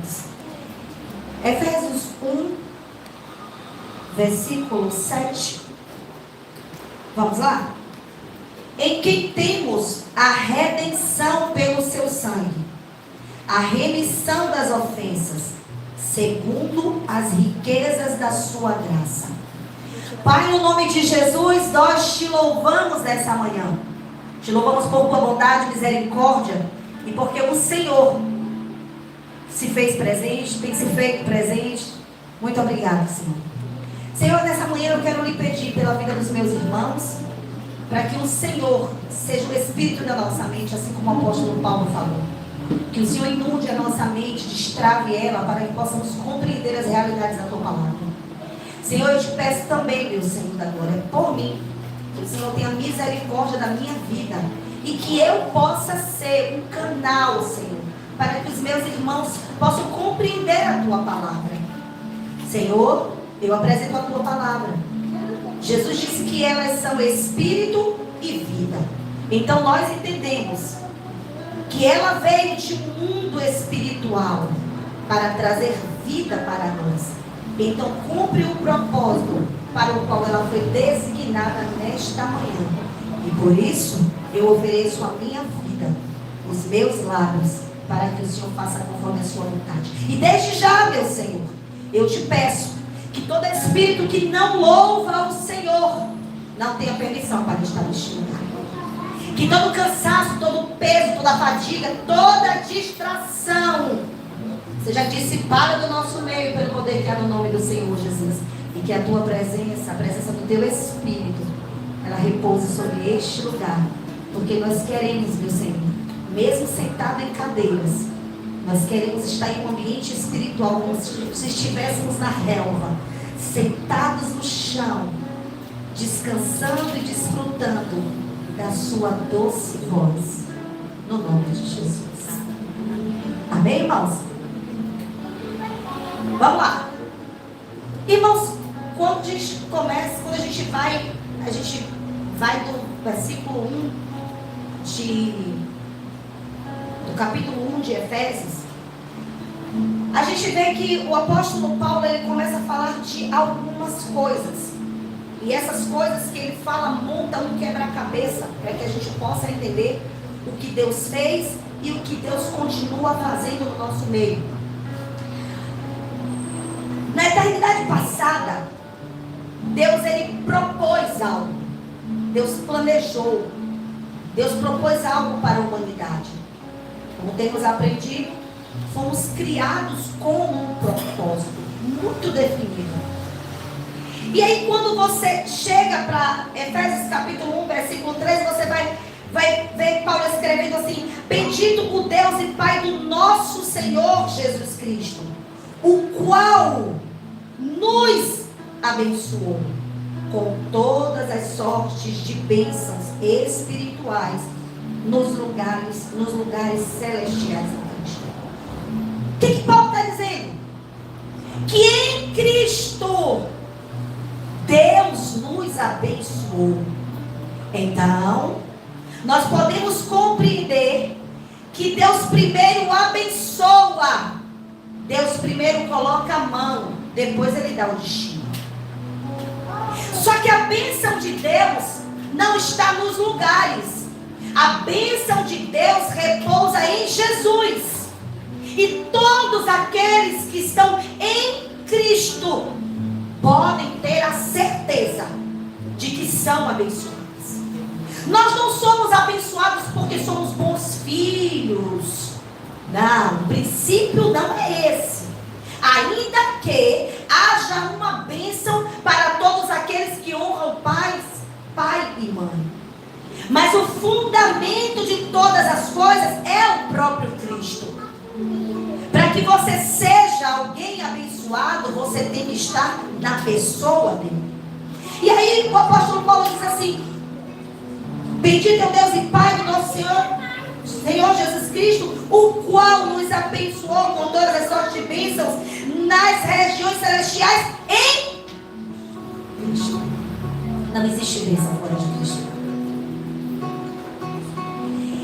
juntos. Efésios 1, versículo 7. Vamos lá? Em quem temos a redenção pelo seu sangue, a remissão das ofensas, segundo as riquezas da sua graça. Pai, no nome de Jesus, nós te louvamos nessa manhã. Te louvamos por tua bondade e misericórdia, e porque o Senhor se fez presente, tem se feito presente. Muito obrigado, Senhor. Senhor, nessa manhã eu quero lhe pedir pela vida dos meus irmãos, para que o Senhor seja o Espírito da nossa mente, assim como o apóstolo Paulo falou. Que o Senhor inunde a nossa mente, destrave ela, para que possamos compreender as realidades da tua palavra. Senhor, eu te peço também, meu Senhor da glória, por mim, que o Senhor tenha misericórdia da minha vida e que eu possa ser um canal, Senhor, para que os meus irmãos possam compreender a tua palavra. Senhor, eu apresento a tua palavra. Jesus disse que elas são espírito e vida. Então nós entendemos que ela veio de um mundo espiritual para trazer vida para nós. Então cumpre o propósito para o qual ela foi designada nesta manhã. E por isso eu ofereço a minha vida, os meus lábios, para que o Senhor faça conforme a sua vontade. E desde já, meu Senhor, eu te peço que todo espírito que não louva o Senhor não tenha permissão para estar neste lugar. Que todo cansaço, todo peso, toda fadiga, toda distração seja dissipada do nosso meio pelo poder que há no nome do Senhor Jesus. E que a tua presença, a presença do teu Espírito, ela repouse sobre este lugar. Porque nós queremos, meu Senhor, mesmo sentado em cadeiras, nós queremos estar em um ambiente espiritual, como se estivéssemos na relva, sentados no chão, descansando e desfrutando da sua doce voz, no nome de Jesus. Amém, irmãos? Vamos lá. Irmãos, quando a gente começa, quando a gente vai do versículo 1 do capítulo 1 de Efésios, a gente vê que o apóstolo Paulo, ele começa a falar de algumas coisas. E essas coisas que ele fala montam um quebra-cabeça para que a gente possa entender o que Deus fez e o que Deus continua fazendo no nosso meio. Na eternidade passada, Deus, ele propôs algo. Deus planejou. Deus propôs algo para a humanidade. Como temos aprendido, fomos criados com um propósito muito definido. E aí quando você chega para Efésios capítulo 1, versículo 3, você vai ver Paulo escrevendo assim: bendito o Deus e Pai do nosso Senhor Jesus Cristo, o qual nos abençoou com todas as sortes de bênçãos espirituais nos lugares celestiais em Cristo. O que Paulo está dizendo? Que em Cristo Deus nos abençoou. Então, nós podemos compreender que Deus primeiro abençoa. Deus primeiro coloca a mão, depois Ele dá o destino. Só que a bênção de Deus não está nos lugares. A bênção de Deus repousa em Jesus. E todos aqueles que estão em Cristo podem ter a certeza de que são abençoados. Nós não somos abençoados porque somos bons filhos. Não, o princípio não é esse. Ainda que haja uma bênção para todos aqueles que honram pai e mãe. Mas o fundamento de todas as coisas é o próprio Cristo. Para que você seja alguém abençoado, você tem que estar na pessoa dele. E aí o apóstolo Paulo diz assim: bendito é o Deus e Pai do nosso Senhor Jesus Cristo, o qual nos abençoou com todas as sortes de bênçãos nas regiões celestiais em Cristo. Não existe bênção fora de Cristo.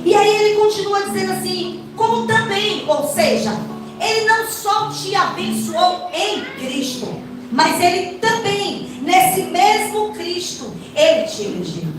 E aí ele continua dizendo assim: como também, ou seja, Ele não só te abençoou em Cristo, mas Ele também, nesse mesmo Cristo, Ele te elegeu.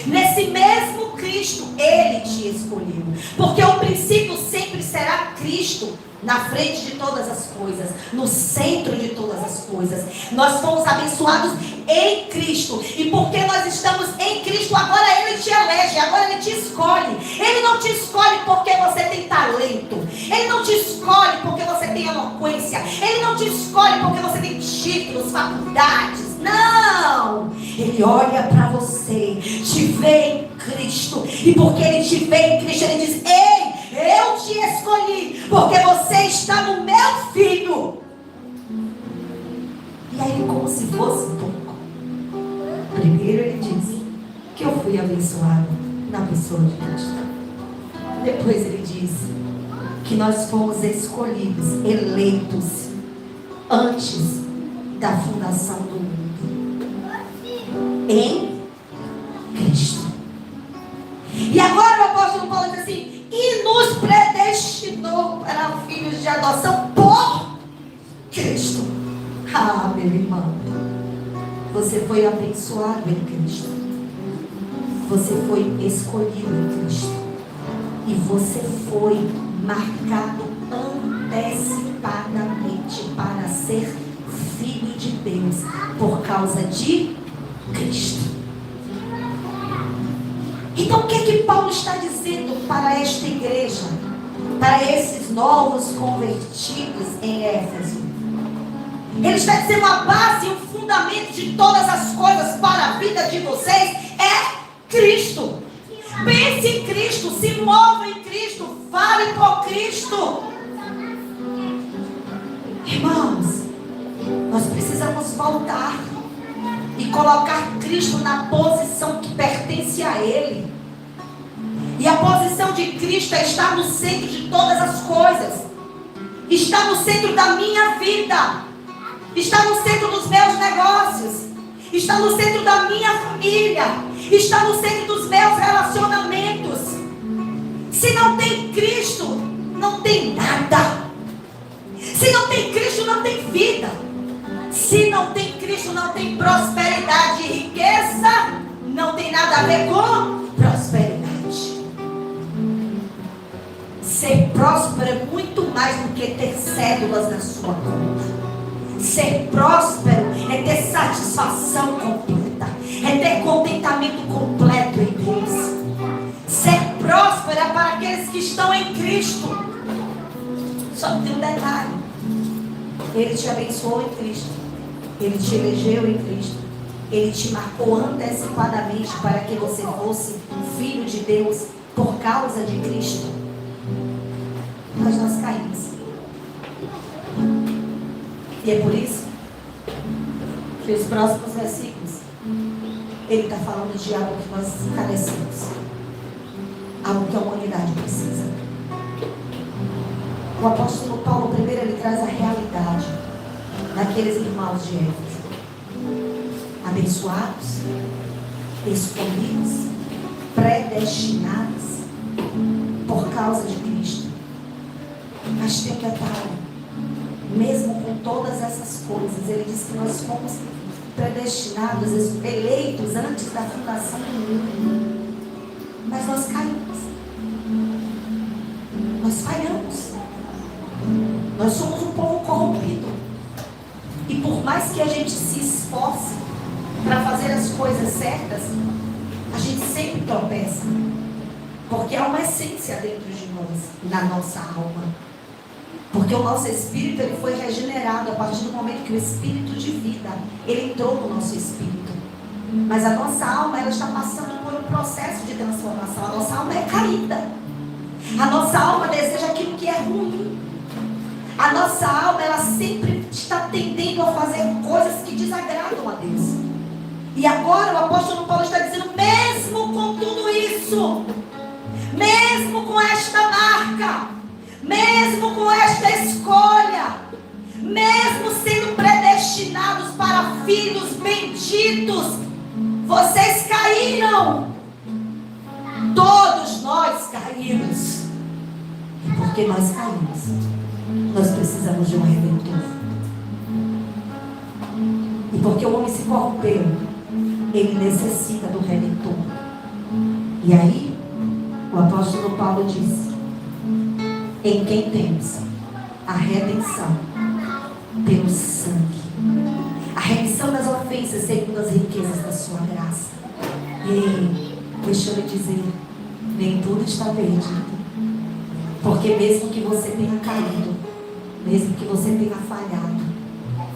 Nesse mesmo Cristo, Ele te escolheu. Porque o princípio sempre será Cristo na frente de todas as coisas, no centro de todas as coisas. Nós fomos abençoados em Cristo. E porque nós estamos em Cristo, agora Ele te elege, agora Ele te escolhe. Ele não te escolhe porque você tem talento. Ele não te escolhe porque você tem eloquência. Ele não te escolhe porque você tem títulos, faculdades. Não! Ele olha para você, te vê em Cristo. E porque Ele te vê em Cristo, Ele diz: ei, eu te escolhi, porque você está no meu filho. E aí, como se fosse pouco, primeiro Ele diz que eu fui abençoado na pessoa de Cristo. Depois Ele diz que nós fomos escolhidos, eleitos antes da fundação do mundo em Cristo. E agora o apóstolo Paulo diz assim: e nos predestinou para filhos de adoção por Cristo. Ah, meu irmão, você foi abençoado em Cristo, você foi escolhido em Cristo, e você foi marcado antecipadamente para ser filho de Deus por causa de Cristo. Então o que é que Paulo está dizendo para esta igreja, para esses novos convertidos em Éfeso? Ele está dizendo: a base e o fundamento de todas as coisas para a vida de vocês é Cristo. Pense em Cristo, se mova em Cristo, fale por Cristo. Irmãos, nós precisamos voltar e colocar Cristo na posição que pertence a Ele. E a posição de Cristo é estar no centro de todas as coisas. Está no centro da minha vida. Está no centro dos meus negócios. Está no centro da minha família. Está no centro dos meus relacionamentos. Se não tem Cristo, não tem nada. Se não tem Cristo, não tem vida. Se não tem Cristo, não tem prosperidade e riqueza. Não tem nada a ver com prosperidade. Ser próspero é muito mais do que ter cédulas na sua conta. Ser próspero é ter satisfação completa, é ter contentamento completo em Deus. Ser próspero é para aqueles que estão em Cristo. Só que tem um detalhe: Ele te abençoou em Cristo, Ele te elegeu em Cristo, Ele te marcou antecipadamente para que você fosse filho de Deus por causa de Cristo. Mas nós caímos. E é por isso que os próximos versículos ele está falando de algo que nós carecemos, algo que a humanidade precisa. O apóstolo Paulo primeiro ele traz a realidade daqueles irmãos de Éfeso, abençoados, escolhidos, predestinados por causa de Cristo. Mas tem um detalhe: mesmo com todas essas coisas, ele diz que nós fomos predestinados, eleitos antes da fundação do mundo. Mas nós caímos. Nós falhamos. Nós somos um povo corrompido. E por mais que a gente se esforce para fazer as coisas certas, a gente sempre tropeça. Porque há uma essência dentro de nós, na nossa alma. Porque o nosso espírito ele foi regenerado a partir do momento que o espírito de vida ele entrou no nosso espírito. Mas a nossa alma ela está passando por um processo de transformação. A nossa alma é caída. A nossa alma deseja aquilo que é ruim. A nossa alma ela sempre está tendendo a fazer coisas que desagradam a Deus. E agora o apóstolo Paulo está dizendo: mesmo com tudo isso, mesmo com esta marca, mesmo com esta escolha, mesmo sendo predestinados para filhos benditos, vocês caíram. Todos nós caímos. E porque nós caímos, Nós precisamos de um redentor. E porque o homem se corrompeu, ele necessita do redentor. E aí, o apóstolo Paulo diz: em quem temos a redenção pelo sangue, a remissão das ofensas segundo as riquezas da sua graça. Ei, deixa eu lhe dizer, nem tudo está perdido. Porque mesmo que você tenha caído, mesmo que você tenha falhado,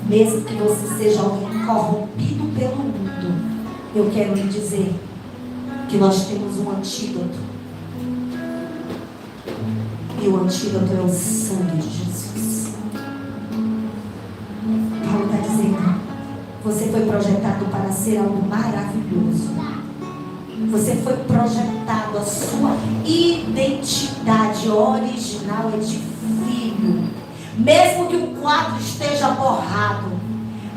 mesmo que você seja alguém corrompido pelo mundo, eu quero lhe dizer que nós temos um antídoto. E o antídoto é o sangue de Jesus. Paulo está dizendo: você foi projetado para ser algo maravilhoso. Você foi projetado, a sua identidade original é de filho. Mesmo que o quadro esteja borrado,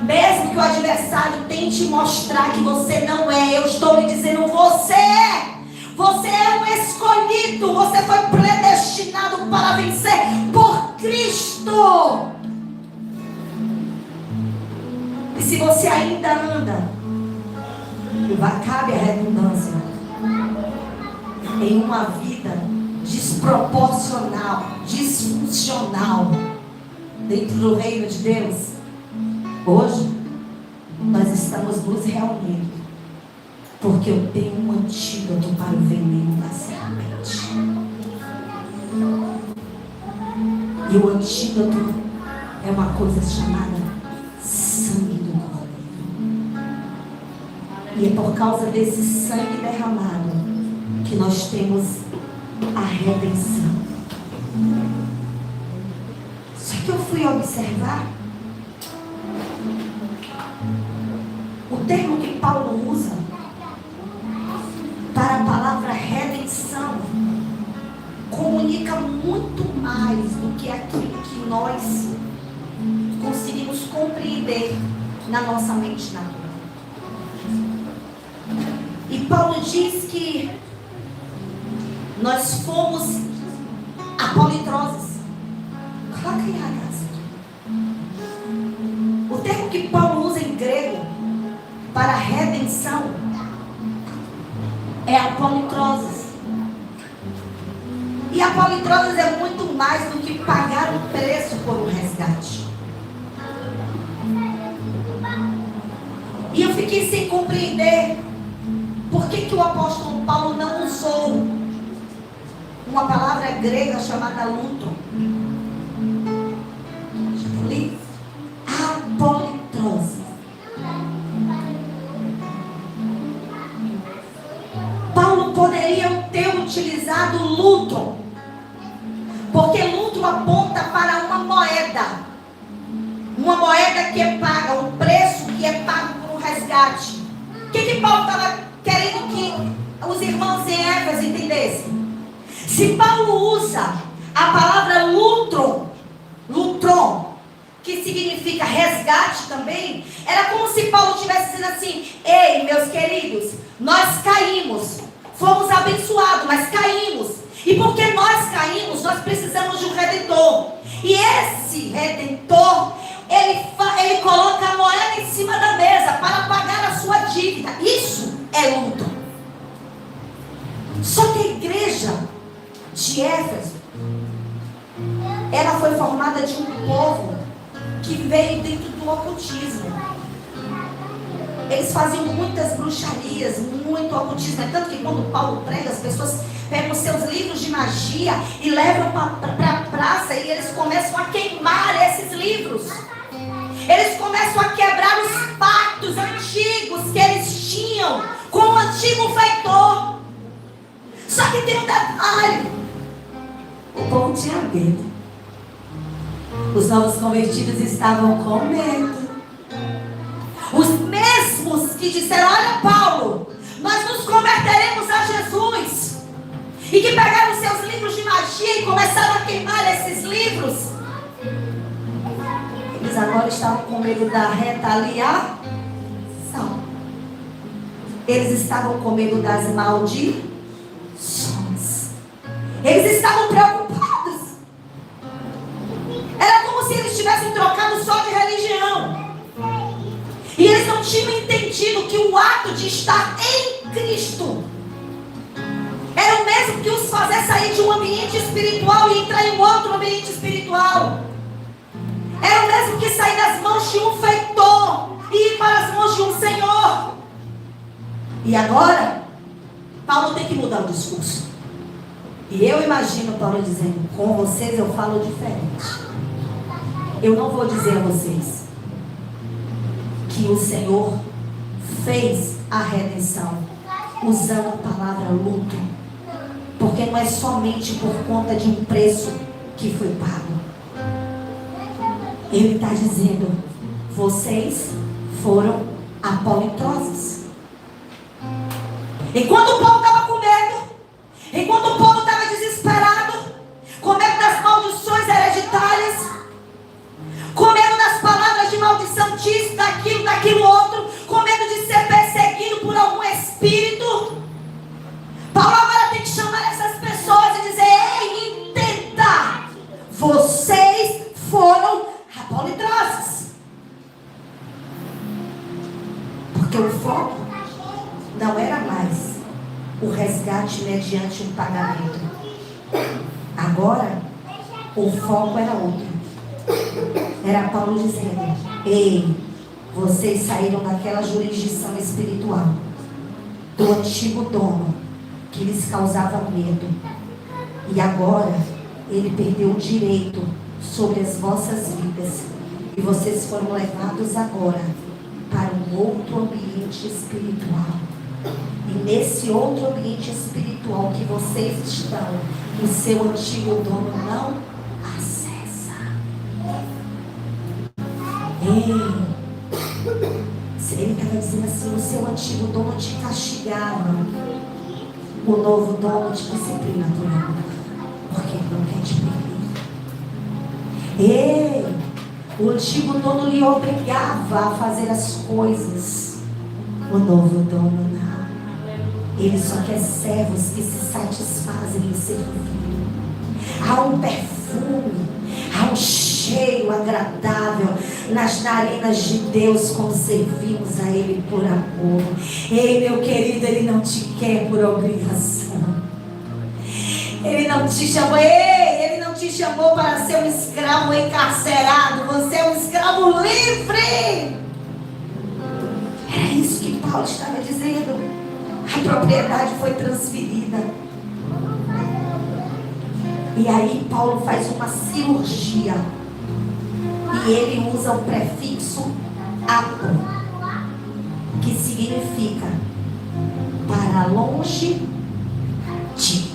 mesmo que o adversário tente mostrar que você não é, eu estou lhe dizendo: você é. Você é um escolhido. Você foi predestinado para vencer por Cristo. E se você ainda anda, cabe a redundância, em uma vida desproporcional, disfuncional dentro do reino de Deus, hoje nós estamos nos reunindo porque eu tenho um antídoto para o veneno da serpente. E o antídoto é uma coisa chamada sangue do Cordeiro. E é por causa desse sangue derramado que nós temos a redenção. Só que eu fui observar o termo que Paulo usa para a palavra redenção comunica muito mais do que aquilo que nós conseguimos compreender na nossa mente natural. E Paulo diz que nós fomos apolitroses. Coloca aí a casa. O termo que Paulo usa em grego para redenção é apolitroses. E apolitroses é muito mais do que pagar o preço por um resgate. E eu fiquei sem compreender por que o apóstolo Paulo não usou uma palavra grega chamada lutron. Apolitrose. Paulo poderia ter utilizado lutron, porque lutron aponta para uma moeda que é paga, um preço que é pago por um resgate. O que Paulo estava querendo que os irmãos em Éfeso entendessem? Se Paulo usa a palavra lutron, que significa resgate também, era como se Paulo estivesse dizendo assim: ei, meus queridos, nós caímos, fomos abençoados, mas caímos. E porque nós caímos, nós precisamos de um redentor. E esse redentor, ele coloca a moeda em cima da mesa para pagar a sua dívida. Isso é luto. Só que a igreja de Éfeso, ela foi formada de um povo que veio dentro do ocultismo. Eles faziam muitas bruxarias, muito ocultismo. É tanto que quando Paulo prega, as pessoas pegam seus livros de magia e levam para a praça, e eles começam a queimar esses livros. Eles começam a quebrar os pactos antigos que eles tinham com o antigo feitor. Só que tem um detalhe: o povo tinha medo. Os novos convertidos estavam com medo. Os mesmos que disseram: olha, Paulo, nós nos converteremos a Jesus, e que pegaram seus livros de magia e começaram a queimar esses livros, eles agora estavam com medo da retaliação. Eles estavam com medo das maldições. Eles estavam preocupados. Era como se eles tivessem trocado só de religião. E eles não tinham entendido que o ato de estar em Cristo era o mesmo que os fazer sair de um ambiente espiritual e entrar em outro ambiente espiritual. Era o mesmo que sair das mãos de um feitor e ir para as mãos de um Senhor. E agora, Paulo tem que mudar o discurso. E eu imagino Paulo dizendo: com vocês eu falo diferente. Eu não vou dizer a vocês que o Senhor fez a redenção usando a palavra luto, porque não é somente por conta de um preço que foi pago. Ele está dizendo: vocês foram apolitrosos. Enquanto o povo estava com medo, enquanto o povo estava desesperado, com medo das maldições hereditárias, com medo das palavras de maldição, disso, daquilo outro, com medo de ser perseguido por algum espírito, Paulo agora tem que chamar essas pessoas e dizer: ei, entenda, vocês foram apolitrosos. Porque o foco não era mais o resgate mediante um pagamento. Agora, o foco era outro. Era Paulo dizendo: ei, vocês saíram daquela jurisdição espiritual, do antigo dono, que lhes causava medo. E agora, ele perdeu o direito sobre as vossas vidas. E vocês foram levados agora para um outro ambiente espiritual. E nesse outro ambiente espiritual que vocês estão, o seu antigo dono não acessa. Ei, ele estava dizendo assim: o seu antigo dono te castigava, o novo dono te disciplina por amor, porque ele não quer te perder. Ei, o antigo dono lhe obrigava a fazer as coisas, o novo dono não. Ele só quer servos que se satisfazem em servir. Há um perfume, há um cheiro agradável nas narinas de Deus quando servimos a Ele por amor. Ei, meu querido, Ele não te quer por obrigação. Ele não te chamou, Ele não te chamou para ser um escravo encarcerado. Você é um escravo livre. Era isso que Paulo estava dizendo. A propriedade foi transferida. E aí Paulo faz uma cirurgia. E ele usa o prefixo apo, que significa para longe de.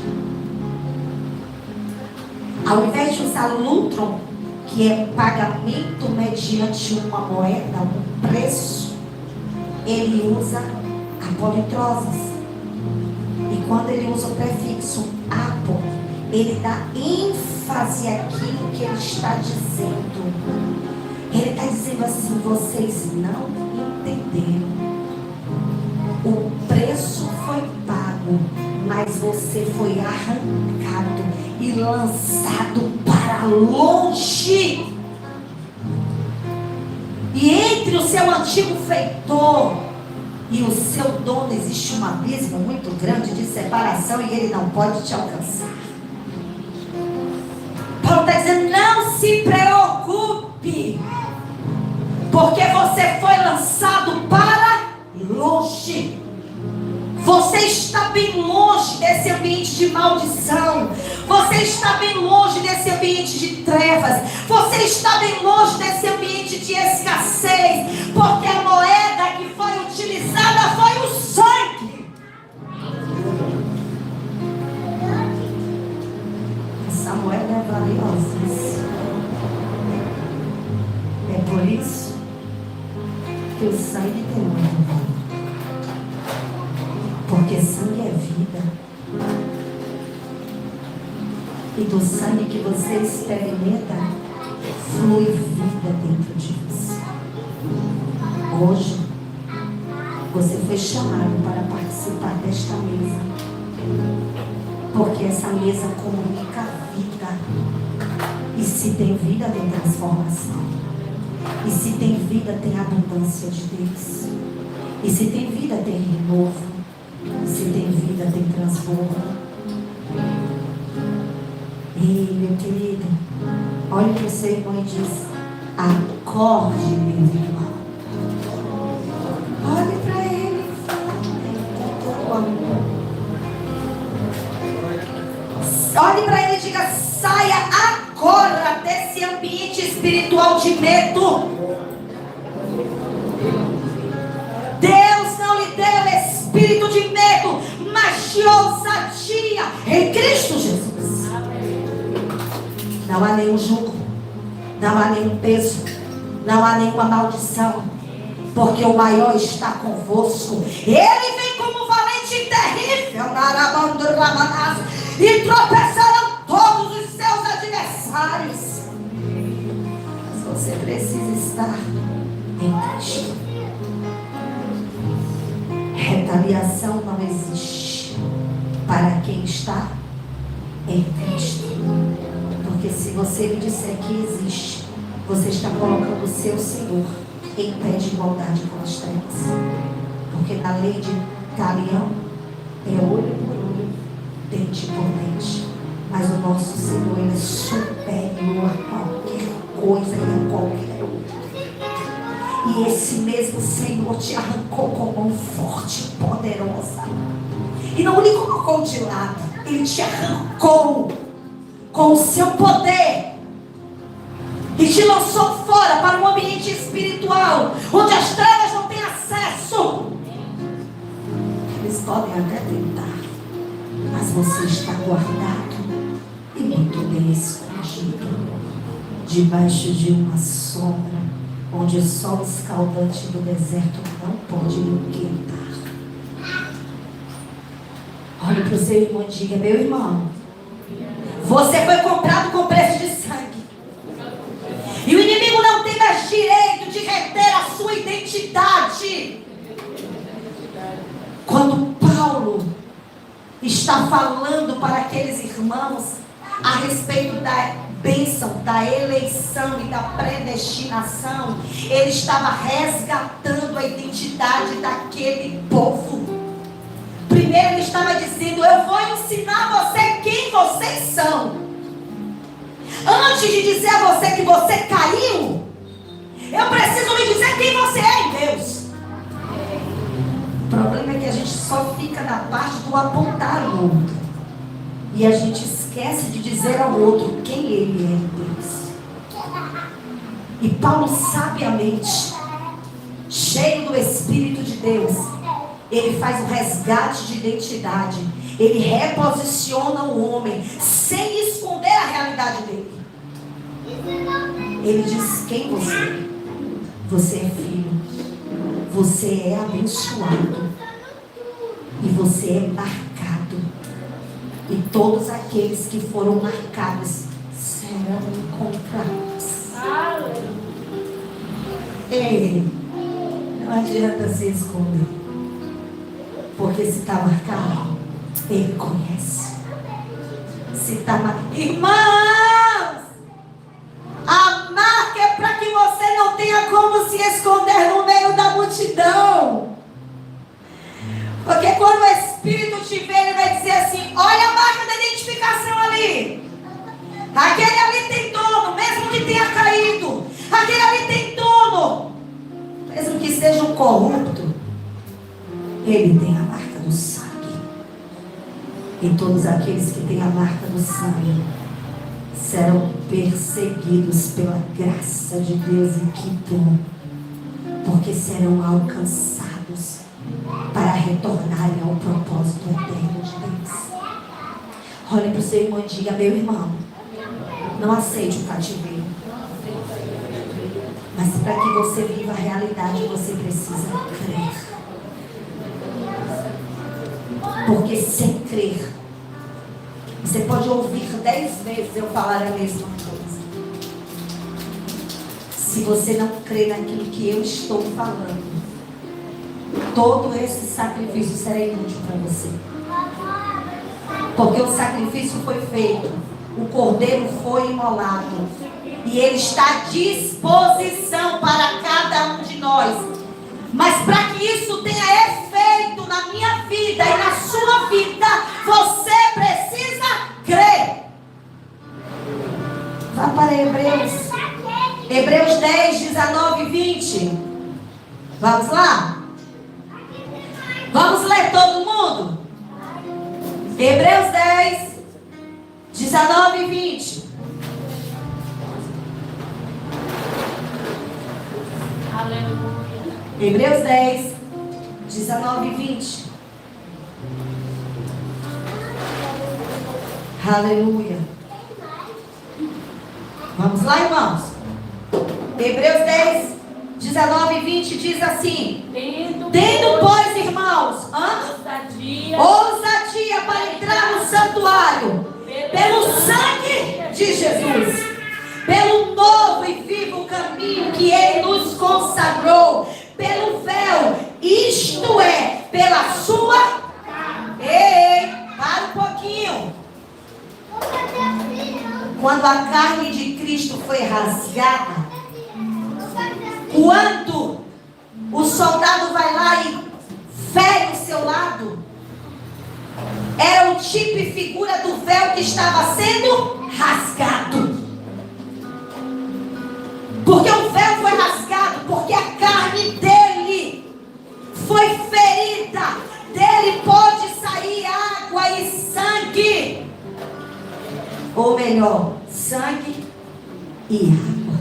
Ao invés de usar lutron, que é pagamento mediante uma moeda, um preço, ele usa apolitrosos. E quando ele usa o prefixo apo, ele dá ênfase àquilo que ele está dizendo. Ele está dizendo assim: vocês não entenderam. O preço foi pago, mas você foi arrancado e lançado para longe. E entre o seu antigo feitor e o seu dono existe um abismo muito grande de separação, e ele não pode te alcançar. Paulo está dizendo: não se preocupe, porque você foi lançado para longe. Você está bem longe desse ambiente de maldição. Você está bem longe desse ambiente de trevas. Você está bem longe desse ambiente de escassez. Porque a moeda que foi utilizada foi o sangue. Essa moeda é valiosa. É por isso que o sangue tem muito valor. Porque sangue é vida. E do sangue que você experimenta, flui vida dentro de você. Hoje, você foi chamado para participar desta mesa. Porque essa mesa comunica a vida. E se tem vida, tem transformação. E se tem vida, tem abundância de Deus. E se tem vida, tem renovo. E se tem vida, tem transbordo. Ei, meu querido, olhe para o seu irmão e diz: acorde, meu irmão. Olhe para ele e fala: olhe para ele e diga: saia agora desse ambiente espiritual de medo. Deus não lhe deu espírito de medo, mas de ousadia em Cristo Jesus. Não há nenhum jugo, não há nenhum peso, não há nenhuma maldição, porque o maior está convosco. Ele vem como valente e terrível, e tropeçarão todos os seus adversários. Mas você precisa estar em Cristo. Retaliação não existe para quem está em Cristo. Porque se você me disser que existe, você está colocando o seu Senhor em pé de igualdade com as trevas. Porque na lei de Talião é olho por olho, dente por dente. Mas o nosso Senhor, Ele é superior a qualquer coisa e a qualquer outra. E esse mesmo Senhor te arrancou com mão forte e poderosa. E não lhe colocou de lado. Ele te arrancou com o seu poder. E te lançou fora para um ambiente espiritual, onde as trevas não têm acesso. Eles podem até tentar, mas você está guardado e muito bem escondido, debaixo de uma sombra, onde o sol escaldante do deserto não pode lhe quentar. Olhe para o seu irmão e diga: meu irmão, você foi comprado com preço de sangue. E o inimigo não tem mais direito de reter a sua identidade. Quando Paulo está falando para aqueles irmãos a respeito da bênção, da eleição e da predestinação, ele estava resgatando a identidade daquele povo. Primeiro ele estava dizendo: eu vou ensinar a você quem vocês são. Antes de dizer a você que você caiu, eu preciso lhe dizer quem você é em Deus. O problema é que a gente só fica na parte do apontar o outro. E a gente esquece de dizer ao outro quem ele é em Deus. E Paulo, sabiamente, cheio do Espírito de Deus, ele faz um resgate de identidade. Ele reposiciona o homem sem esconder a realidade dele. Ele diz quem você é. Você é filho. Você é abençoado. E você é marcado. E todos aqueles que foram marcados serão encontrados. Ei, não adianta se esconder. Porque se está marcado, Ele conhece. Se está marcado. Irmãos, a marca é para que você não tenha como se esconder no meio da multidão. Porque quando o Espírito te vê, ele vai dizer assim: olha a marca da identificação ali. Aquele ali tem dono, mesmo que tenha caído. Aquele ali tem dono, mesmo que seja um corrupto. Ele tem a marca do sangue. E todos aqueles que têm a marca do sangue serão perseguidos pela graça de Deus. E que bom, porque serão alcançados para retornarem ao propósito eterno de Deus. Olhe para o seu irmão e diga: meu irmão, não aceite o cativeiro. Mas para que você viva a realidade, você precisa crer. Porque sem crer, você pode ouvir 10 vezes eu falar a mesma coisa. Se você não crer naquilo que eu estou falando, todo esse sacrifício será inútil para você. Porque o sacrifício foi feito o cordeiro foi imolado. E ele está à disposição para cada um de nós. Mas para que isso tenha efeito na minha vida e na sua vida, você precisa crer. Vá para Hebreus. Hebreus 10, 19 e 20. Vamos lá? Vamos ler todo mundo? Hebreus 10, 19 e 20. Aleluia. Hebreus 10, 19 e 20. Aleluia. Vamos lá, irmãos? Hebreus 10, 19 e 20 diz assim: Tendo, pois, irmãos, ousadia para entrar no santuário, pelo sangue de Jesus, pelo novo e vivo caminho que Ele nos consagrou, pelo véu, isto é, pela sua... Ei, para um pouquinho. Quando a carne de Cristo foi rasgada, quando o soldado vai lá e fere o seu lado, era o tipo e figura do véu que estava sendo rasgado. Porque o véu foi rasgado, porque a carne dele foi ferida. Dele pode sair água e sangue. Ou melhor, sangue e água.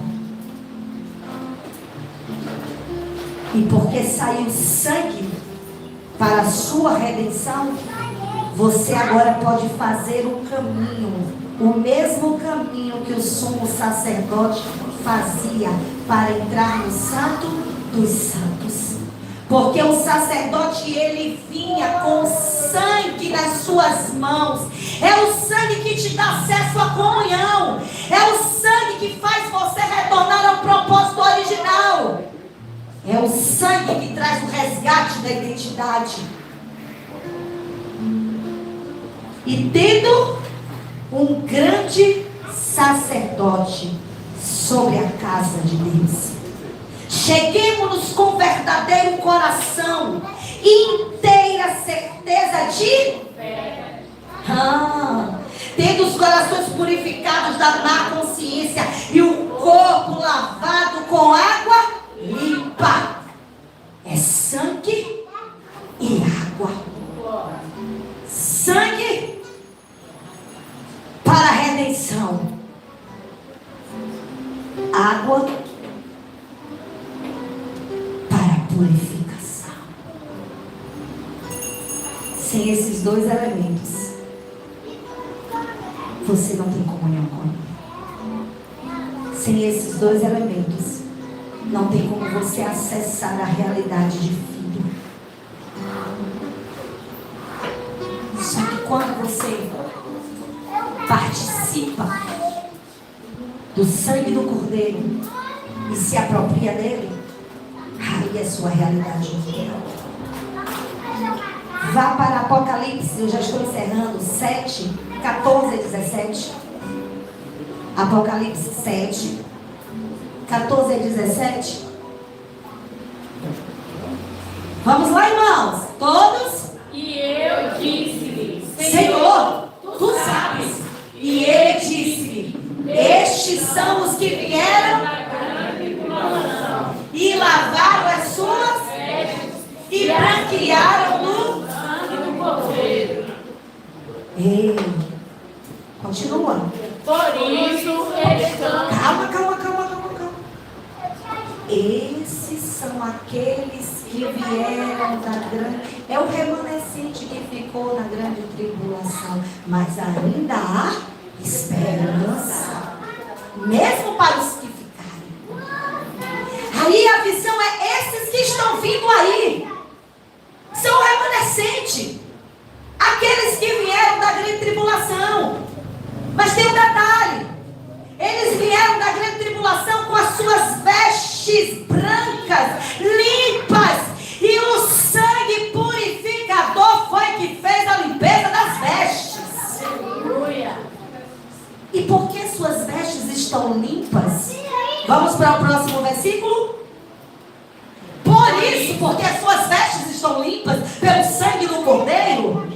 E porque saiu sangue para a sua redenção, você agora pode fazer um caminho, o mesmo caminho que o sumo sacerdote fazia para entrar no Santo dos Santos. Porque o sacerdote, ele vinha com sangue nas suas mãos. É o sangue que te dá acesso à comunhão. É o sangue que faz você retornar ao propósito original. É o sangue que traz o resgate da identidade. E tendo um grande sacerdote sobre a casa de Deus, cheguemos-nos com verdadeiro coração e inteira certeza de fé. Tendo os corações purificados da má consciência e o corpo lavado com água limpa. É sangue e água. Sangue para a redenção. Água para a purificação. Sem esses dois elementos, você não tem comunhão com Ele. Sem esses dois elementos, não tem como você acessar a realidade de filho. Só que quando você participa do sangue do Cordeiro e se apropria dele, aí é sua realidade real. Vá para Apocalipse, eu já estou encerrando, 7, 14 e 17. Apocalipse 7, 14 e 17. Vamos lá, irmãos, todos? E eu disse-lhe: Senhor, tu sabes. E ele disse-lhe: estes são os que vieram e lavaram as suas e branquearam no sangue do Cordeiro. Ei, continua. Por isso estão. Calma. Esses são aqueles que vieram da grande... É o remanescente que ficou na grande tribulação. Mas ainda há esperança. Mesmo para os que ficarem. Aí a visão é esses que estão vindo aí. São o remanescente. Aqueles que vieram da grande tribulação. Mas tem um detalhe. Eles vieram da grande tribulação com as suas vestes brancas, limpas. E o sangue purificador foi que fez a limpeza das vestes. Aleluia. Vamos para o próximo versículo? Por isso, porque as suas vestes estão limpas pelo sangue do Cordeiro,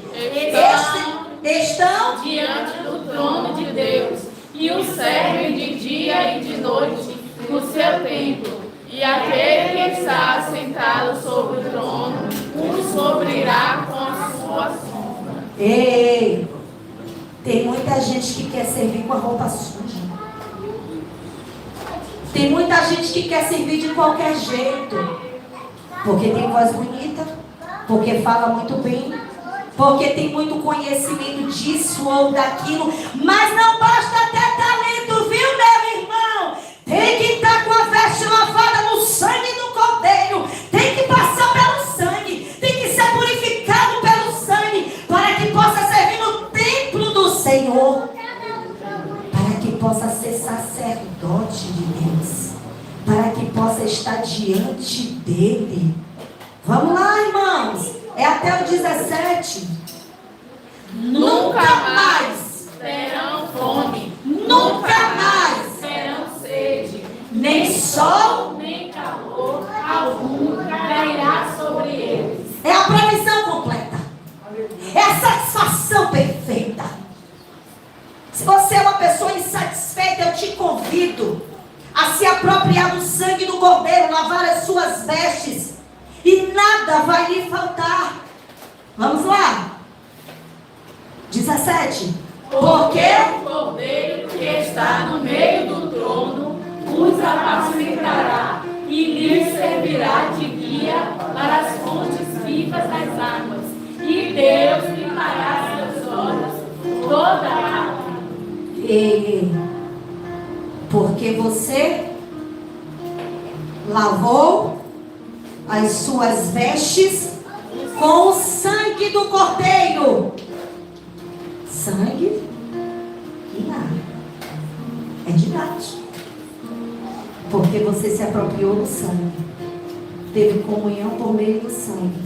estão diante do trono de Deus, e o servem de dia e de noite no seu templo. E aquele que está sentado sobre o trono os cobrirá com a sua sombra. Ei, tem muita gente que quer servir com a roupa suja. Tem muita gente que quer servir de qualquer jeito. Porque tem voz bonita, porque fala muito bem, porque tem muito conhecimento disso ou daquilo. Mas não basta ter talento, viu, meu irmão? Tem que estar com a veste lavada no sangue do Cordeiro. Tem que passar pelo sangue. Tem que ser purificado pelo sangue. Para que possa servir no templo do Senhor. Para que possa ser sacerdote de Deus. Para que possa estar diante dele. Vamos lá, irmãos. É até o 17. Nunca mais terão fome, nunca mais terão sede, nem sol, nem calor algum cairá sobre eles. é a provisão completa, é a satisfação perfeita. Se você é uma pessoa insatisfeita, eu te convido a se apropriar do sangue do Cordeiro, lavar as suas vestes, e nada vai lhe faltar. Vamos lá. 17. Porque o Cordeiro que está no meio do trono os apacentará e lhes servirá de guia para as fontes vivas das águas. E Deus limpará seus olhos toda a alma. porque você lavou as suas vestes com o sangue do Cordeiro. Sangue e nada. É de verdade. Porque você se apropriou do sangue. Teve comunhão por meio do sangue.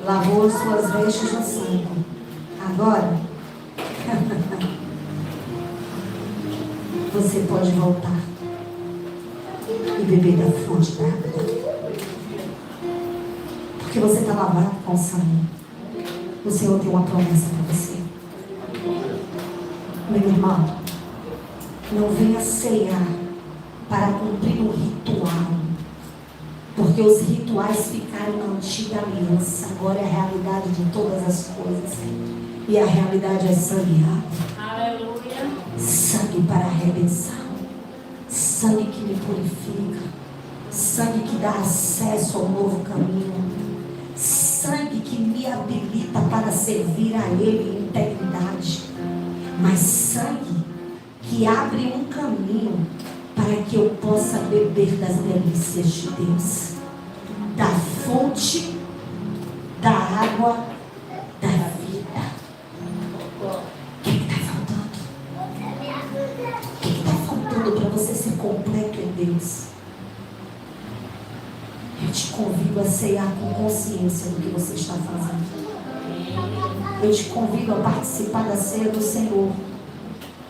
Lavou as suas vestes no sangue. Agora, você pode voltar e beber da fonte da água. Porque você está lavado com sangue. O Senhor tem uma promessa para você. Meu irmão, não venha ceiar para cumprir um ritual. Porque os rituais ficaram na antiga aliança. Agora é a realidade de todas as coisas. E a realidade é sangue. Aleluia. Sangue para a redenção. Sangue que me purifica. Sangue que dá acesso ao novo caminho. Sangue que me habilita para servir a Ele em integridade. Mas sangue que abre um caminho para que eu possa beber das delícias de Deus, da fonte, da água, da vida. O que está faltando? O que está faltando para você ser completo em Deus? Eu te convido a ceiar com consciência do que você está fazendo. Eu te convido a participar da ceia do Senhor,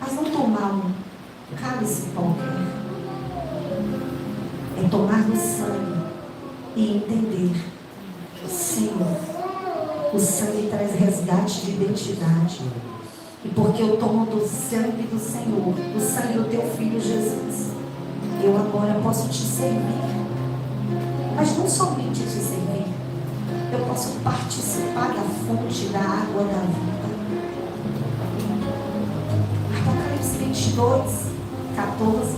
mas não tomar um cálice qualquer. É tomar do sangue e entender: Senhor, o sangue traz resgate de identidade. E porque eu tomo do sangue do Senhor, do sangue do teu Filho Jesus, eu agora posso te servir. Mas não somente te servir, eu posso participar da fonte da água da vida. Apocalipse 22, 14.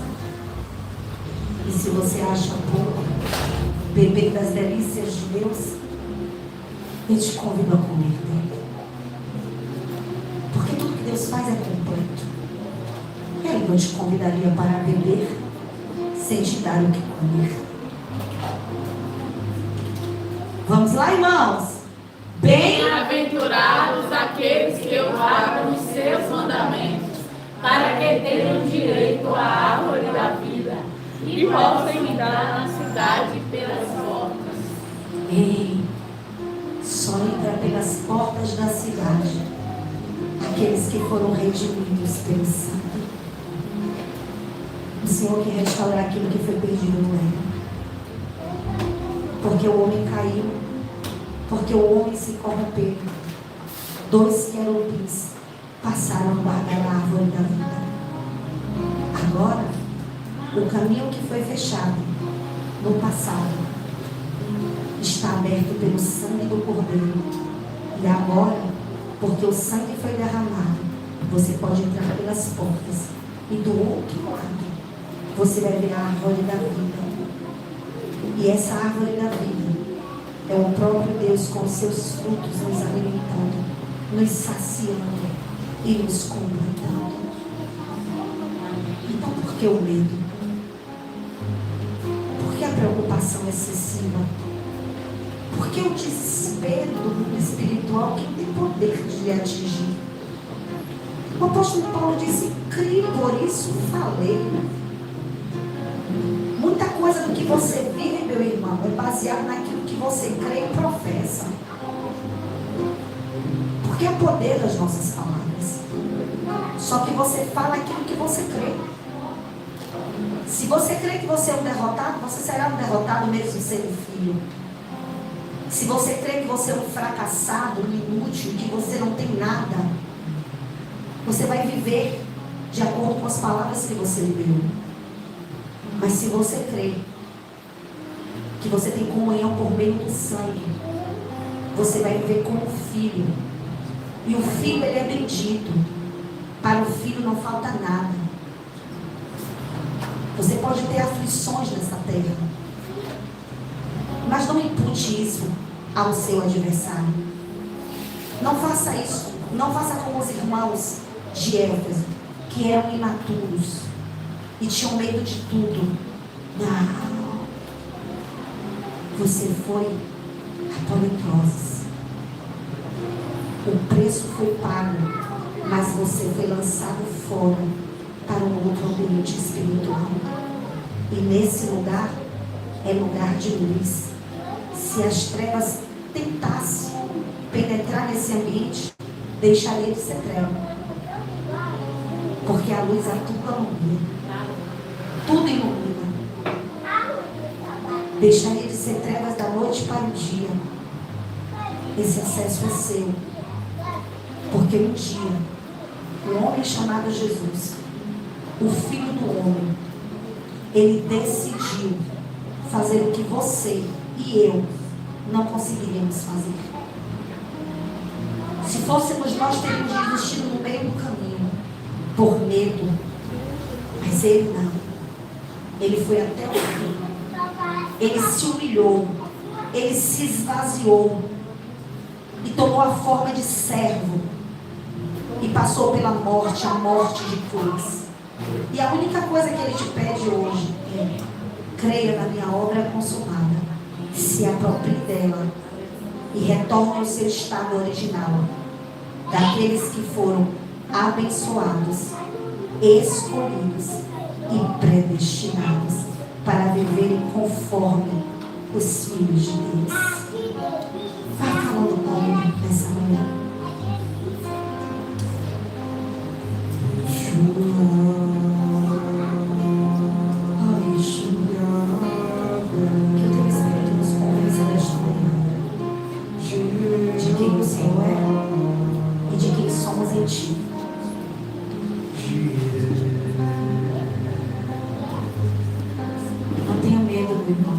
E se você acha pouco beber das delícias de Deus, eu te convido a comer dele. Porque tudo que Deus faz é completo. Ele não te convidaria para beber sem te dar o que comer. Vamos lá, irmãos. Bem-aventurados aqueles que guardam os seus mandamentos, para que tenham direito à árvore da vida e possam entrar na cidade pelas portas. Ei, só entra pelas portas da cidade aqueles que foram redimidos pelo sangue. O Senhor quer restaurar aquilo que foi perdido no reino. Porque o homem caiu. Porque o homem se corrompeu. 2 querubins passaram a guardar a árvore da vida. Agora, o caminho que foi fechado no passado está aberto pelo sangue do Cordeiro. E agora, porque o sangue foi derramado, você pode entrar pelas portas. E do outro lado, você vai ver a árvore da vida. E essa árvore da vida é o próprio Deus com os seus frutos nos alimentando, nos saciando e nos completando. Então, por que o medo? Por que a preocupação excessiva? Por que o desespero do mundo espiritual que tem poder de lhe atingir? O apóstolo Paulo disse: criei, por isso falei. Muita coisa do que você vive, meu irmão, é baseado naquilo que você crê e professa. Porque é o poder das nossas palavras. Só que você fala aquilo que você crê. Se você crê que você é um derrotado, você será um derrotado mesmo sendo filho. Se você crê que você é um fracassado, um inútil, que você não tem nada, você vai viver de acordo com as palavras que você liberou. Mas se você crê que você tem comunhão por meio do sangue, você vai viver como filho. E o filho, ele é bendito. Para o filho não falta nada. Você pode ter aflições nessa terra, mas não impute isso ao seu adversário. Não faça isso. Não faça como os irmãos de Éfeso, que eram imaturos e tinham medo de tudo. Não. Você foi apolitroses. O preço foi pago, mas você foi lançado fora para um outro ambiente espiritual. E nesse lugar é lugar de luz. Se as trevas tentassem penetrar nesse ambiente, deixaria de ser treva. Porque a luz atua no meio. Tudo ilumina. Deixaria de ser trevas da noite para o dia. Esse acesso é seu. Porque um dia, um homem chamado Jesus, o Filho do Homem, ele decidiu fazer o que você e eu não conseguiríamos fazer. Se fôssemos nós, teríamos desistido no meio do caminho, por medo. Mas ele não. Ele foi até o fim. Ele se humilhou. Ele se esvaziou. E tomou a forma de servo. E passou pela morte, a morte de cruz. E a única coisa que ele te pede hoje é: creia na minha obra consumada. Se aproprie dela. E retorne ao seu estado original. Daqueles que foram abençoados, escolhidos e predestinados para viverem conforme os filhos de Deus. Vai falando comigo nessa manhã. Que o teu Espírito nos convença desta manhã de quem o Senhor é e de quem somos em Ti. Não tenha medo, meu irmão.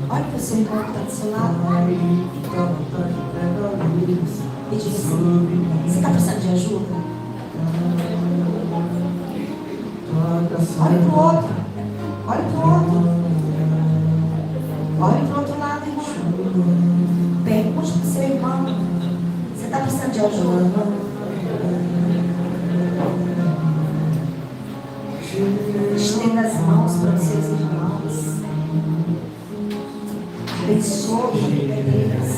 Olha para o seu irmão que está do seu lado e diga assim: você está precisando de ajuda? Olha para o outro. Olha para o outro. Olha para o outro lado, irmão. Pergunte para o seu irmão: você está precisando de ajuda? Estenda as mãos para os seus irmãos. Abençoe eles.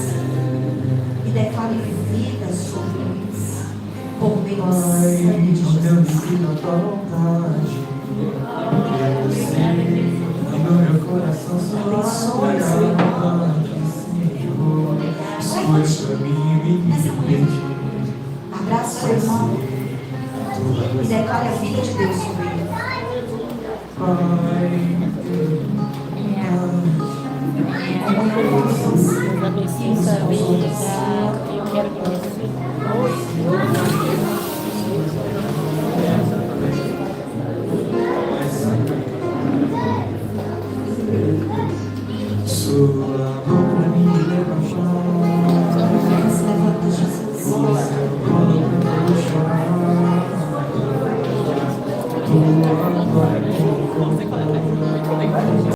E declare vida sobre eles. Por meio do sangue de Jesus. Abençoe seu irmão. Nessa manhã, abraça seu irmão. declare a vida de Deus sobre ele.